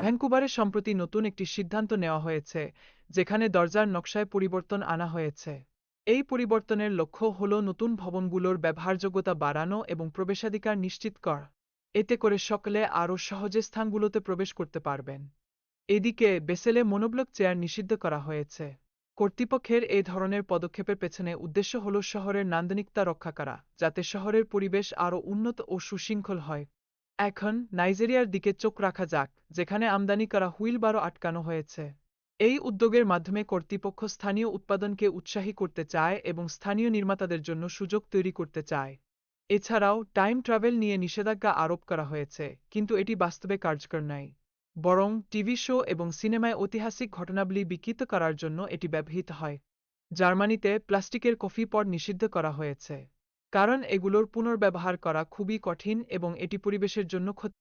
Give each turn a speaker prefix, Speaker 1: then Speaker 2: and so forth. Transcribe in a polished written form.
Speaker 1: ভ্যানকুভারে সম্প্রতি নতুন একটি সিদ্ধান্ত নেওয়া হয়েছে, যেখানে দরজার নকশায় পরিবর্তন আনা হয়েছে। এই পরিবর্তনের লক্ষ্য হল নতুন ভবনগুলোর ব্যবহারযোগ্যতা বাড়ানো এবং প্রবেশাধিকার নিশ্চিত করা। এতে করে সকলে আরও সহজে স্থানগুলোতে প্রবেশ করতে পারবেন। এদিকে বেসেলে মনোব্লক চেয়ার নিষিদ্ধ করা হয়েছে। কর্তৃপক্ষের এই ধরনের পদক্ষেপের পেছনে উদ্দেশ্য হল শহরের নান্দনিকতা রক্ষা করা, যাতে শহরের পরিবেশ আরও উন্নত ও সুশৃঙ্খল হয়। এখন নাইজেরিয়ার দিকে চোখ রাখা যাক, যেখানে আমদানি করা হুইলবারও আটকানো হয়েছে। এই উদ্যোগের মাধ্যমে কর্তৃপক্ষ স্থানীয় উৎপাদনকে উৎসাহী করতে চায় এবং স্থানীয় নির্মাতাদের জন্য সুযোগ তৈরি করতে চায়। এছাড়াও টাইম ট্রাভেল নিয়ে নিষেধাজ্ঞা আরোপ করা হয়েছে, কিন্তু এটি বাস্তবে কার্যকর নয়। বরং টিভি শো এবং সিনেমায় ঐতিহাসিক ঘটনাবলী বিকৃত করার জন্য এটি ব্যবহৃত হয়। জার্মানিতে প্লাস্টিকের কফি পট নিষিদ্ধ করা হয়েছে, কারণ এগুলোর পুনর্ব্যবহার করা খুবই কঠিন এবং এটি পরিবেশের জন্য ক্ষতি।